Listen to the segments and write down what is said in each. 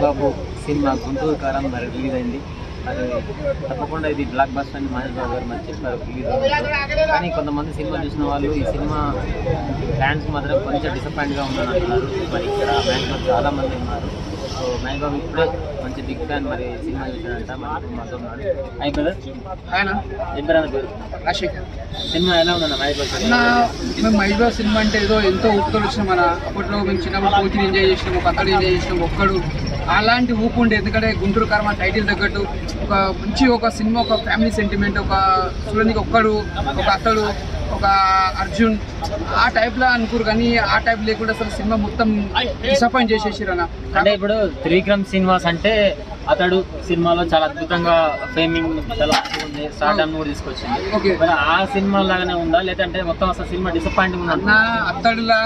బాబు cinema Guntur కారం మరి release అయింది. అది తప్పకుండా ఇది బ్లాక్ బస్టర్ అని మహేష్ బాబు గారు మరి చెప్పారు రిలీజ్ అయింది. కానీ కొంతమంది సినిమా చూసిన వాళ్ళు ఈ సినిమా ఫ్యాన్స్ మాత్రం కొంచెం డిసప్పాయింట్గా ఉందని అంటున్నారు. మరి ఇక్కడ ఫ్యాన్స్ చాలామంది ఉన్నారు. సో మహేష్ బాబు ఇప్పుడే మంచి బిగ్ ఫ్యాన్ మరి సినిమా చూసాడంట. మరి మాతో ఉన్నాడు. Hi brother. ఆయన ఏం పేరు అన్న పేరు? రాజశేఖర్. సినిమా ఎలా ఉందన్న మహేష్ బాబు? మేము మహేష్ బాబు సినిమా అంటే ఏదో ఎంతో ఊపుతో వచ్చినాం. మన అప్పట్లో మేము చిన్నప్పుడు కోచిని ఎంజాయ్ చేసినాం, ఒక అతడు ఎంజాయ్ చేసినాం, ఒక్కడు అలాంటి ఊపు ఉండే. ఎందుకంటే గుంటూరు కారం టైటిల్ తగ్గట్టు ఒక మంచి ఒక సినిమా, ఒక ఫ్యామిలీ సెంటిమెంట్, ఒక చూడడానికి ఒక్కడు, ఒక అతడు, ఒక అర్జున్ ఆ టైప్లో అనుకోరు. కానీ ఆ టైప్ లేకుండా అసలు సినిమా మొత్తం డిసప్పాయింట్ చేసేసారు అన్న. అంటే ఇప్పుడు త్రివిక్రమ్ శ్రీనివాస్ అంటే అతడు సినిమాలో చాలా అద్భుతంగా ఫేమింగ్ చాలా ఉంది, స్టార్డమ్ కూడా తీసుకొచ్చింది. మరి ఆ సినిమా లాగానే ఉందా లేదంటే మొత్తం అసలు సినిమా డిసప్పాయింటింగ్ ఉందా? అతడులా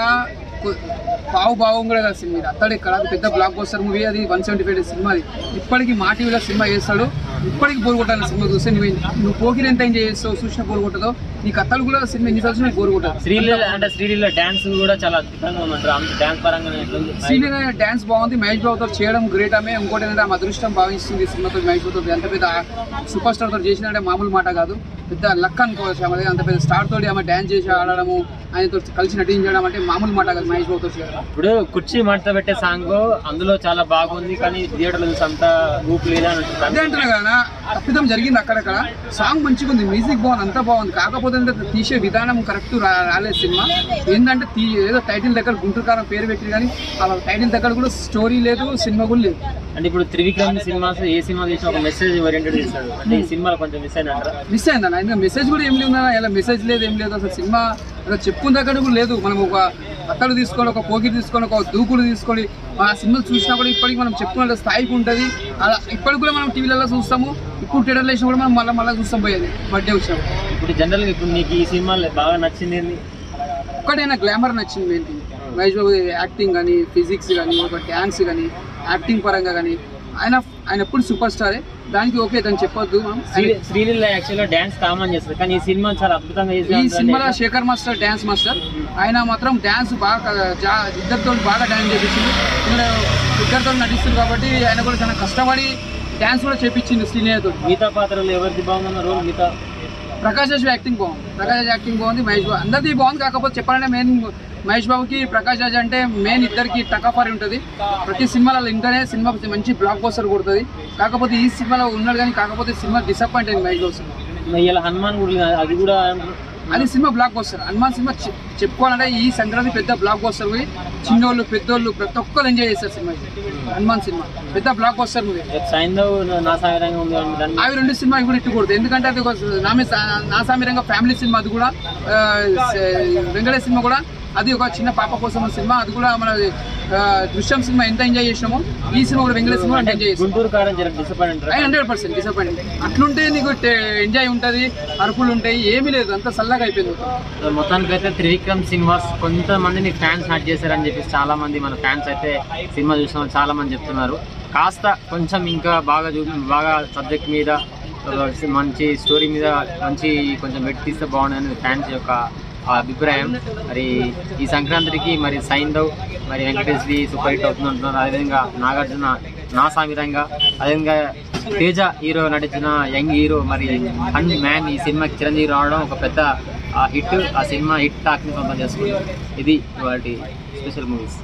భావం కూడా కాదు సినిమా. అతడు ఇక్కడ పెద్ద బ్లాక్ బస్టర్ మూవీ, అది 175 days సినిమా. అది ఇప్పటికీ మా టీవీలో సినిమా చేస్తాడు, ఇప్పటికి బోర్ కొట్టాలి సినిమా చూస్తే. నువ్వు పోకిని ఎంత ఎంజాయ్ చేస్తావు, చూసినా బోర్ కొట్టదో. నీకు అతడు కూడా సినిమా ఎన్ని చూసినా బోర్ కొట్టదు. శ్రీలీల డాన్స్ కూడా చాలా అద్భుతంగా ఉందంటారు. డాన్స్ పరంగా శ్రీలీల డాన్స్ బాగుంది. మహేష్ బాబుతో చేయడం గ్రేట్. ఆమె ఇంకోటి ఏంటంటే ఆమె అదృష్టం భావిస్తుంది సినిమాతో. మహేష్ బాబుతో అంత పెద్ద సూపర్ స్టార్ తో చేసినట్టే మామూలు మాట కాదు, పెద్ద లక్ అనుకోవచ్చు. ఆమె అంత పెద్ద స్టార్ తోటి ఆమె డాన్స్ చేసి ఆడడము, ఆయనతో కలిసి నటించడం అంటే మామూలు మాట కాదు మహేష్ బాబుతో చేయడం. ఇప్పుడు కుర్చీ మంట పెట్టే సాంగ్ అందులో చాలా బాగుంది, కానీ థియేటర్లో అంత ఊపు లేదా అదే అంటున్నా కదా, తప్పిదం జరిగింది అక్కడక్కడ. సాంగ్ మంచిగా ఉంది, మ్యూజిక్ బాగుంది, అంతా బాగుంది. కాకపోతే తీసే విధానం కరెక్ట్ రాలేదు సినిమా. ఏంటంటే ఏదో టైటిల్ దగ్గర గుంటూరు కారం పేరు పెట్టి, కానీ ఆ టైటిల్ దగ్గర కూడా స్టోరీ లేదు, సినిమా కూడా లేదు. అంటే ఇప్పుడు త్రివిక్రమ్ సినిమాస్ ఏ సినిమా చేసినా ఒక మెసేజ్ ఓరియంటెడ్ చేస్తాడు. అంటే ఈ సినిమాలో కొంచెం మిస్ అయిందన్న. ఇంకా మెసేజ్ కూడా ఏం లేదు, ఇలా మెసేజ్ లేదు, ఏం లేదు. అసలు సినిమా చెప్పుకున్న దగ్గర కూడా లేదు. మనం ఒక అత్తలు తీసుకొని, ఒక పోకిరి తీసుకొని, ఒక దూకుడు తీసుకొని ఆ సినిమాలు చూసినా కూడా ఇప్పటికి మనం చెప్పుకునే స్థాయికి ఉంటుంది. అలా ఇప్పటికి కూడా మనం టీవీలలో చూస్తాము. ఇప్పుడు థియేటర్లో వేసినా కూడా మనం మళ్ళీ చూస్తాం పోయేది బర్త్డే వచ్చినాం. ఇప్పుడు జనరల్గా ఇప్పుడు నీకు ఈ సినిమాలో బాగా నచ్చింది ఒక్కటైనా గ్లామర్ నచ్చింది ఏంటి, మహేష్ బాబు యాక్టింగ్ కానీ, ఫిజిక్స్ కానీ, ఒక డ్యాన్స్ కానీ, యాక్టింగ్ పరంగా కానీ ఆయన ఎప్పుడు సూపర్ స్టారే. దానికి ఓకే దాన్ని చెప్పొద్దు. శ్రీలీల యాక్చువల్గా డాన్స్ కామన్ చేస్తారు, కానీ ఈ సినిమా చాలా అద్భుతంగా చేస్తారు. ఈ సినిమాలో శేఖర్ మాస్టర్ డాన్స్ మాస్టర్, ఆయన మాత్రం డాన్స్ బాగా ఇద్దరితో బాగా డాన్స్ చేపించింది. ఇద్దరితో నటిస్తుంది కాబట్టి ఆయన కూడా చాలా కష్టపడి డాన్స్ కూడా చేపించింది శ్రీలీలతో. మిగతా పాత్రలు ఎవరిది బాగుందన్న రోల్? మిగతా ప్రకాష్ రాజ్ యాక్టింగ్ బాగుంది, మహేష్ బాబు అందరిది బాగుంది. కాకపోతే చెప్పాలంటే మెయిన్ మహేష్ బాబుకి, ప్రకాష్ రాజ్ అంటే మెయిన్ ఇద్దరికి టకాఫర్ ఉంటుంది. ప్రతి సినిమాలో ఇంటనే సినిమా మంచి బ్లాక్ బస్టర్ కొడుతుంది. కాకపోతే ఈ సినిమాలో ఉన్నాడు కానీ కాకపోతే సినిమా డిసప్పాయింట్ అయింది మహేష్ బాబు సినిమా. ఇలా హనుమాన్ కూడా అది కూడా అది cinema block buster. Hanuman cinema చెప్పుకోవాలంటే ఈ సంక్రాంతి పెద్ద బ్లాక్ బస్టర్ మూవీ. చిన్నోళ్ళు పెద్దోళ్ళు ప్రతి ఒక్కరు ఎంజాయ్ చేస్తారు సినిమా. హనుమాన్ సినిమా పెద్ద బ్లాక్ బస్టర్ మూవీ. అవి రెండు సినిమా కూడా ఇట్టు కొడుతుంది. ఎందుకంటే అది నా సామిరంగా ఫ్యామిలీ సినిమా. అది కూడా వెంకటేష్ సినిమా కూడా అది ఒక చిన్న పాప కోసం సినిమా. అది కూడా మన దృశ్యం సినిమా ఎంత ఎంజాయ్ చేసినామో ఈ సినిమా కూడా వెంకటేష్ సినిమా ఎంజాయ్ చేస్తాం. 100% డిసప్పాయింట్. అట్లుంటే నీకు ఎంజాయ్ ఉంటుంది, అరుపులు ఉంటాయి, ఏమీ లేదు, అంత చల్లగా అయిపోయింది. మొత్తానికి అయితే త్రివిక్రమ్ శ్రీనివాస్ కొంతమందిని ఫ్యాన్స్ హ్యాట్ చేశారని చెప్పేసి చాలా మంది మన ఫ్యాన్స్ అయితే సినిమా చూసిన చాలా మంది చెప్తున్నారు. కాస్త కొంచెం ఇంకా బాగా సబ్జెక్ట్ మీద, మంచి స్టోరీ మీద మంచి కొంచెం పెట్టి తీస్తే బాగుండని ఫ్యాన్స్ యొక్క అభిప్రాయం. మరి ఈ సంక్రాంతికి మరి సైంధవ్, మరి వెంకటేష్ది సూపర్ హిట్ అవుతుంది అంటున్నారు. అదేవిధంగా నాగార్జున నా సామిరంగా, అదేవిధంగా తేజ హీరో నటించిన యంగ్ హీరో మరి అండ్ మ్యాన్ ఈ సినిమాకి చిరంజీవి రావడం ఒక పెద్ద హిట్. ఆ సినిమా హిట్ టాక్ని సొంతం చేసుకుంది. ఇది వాటి స్పెషల్ మూవీస్.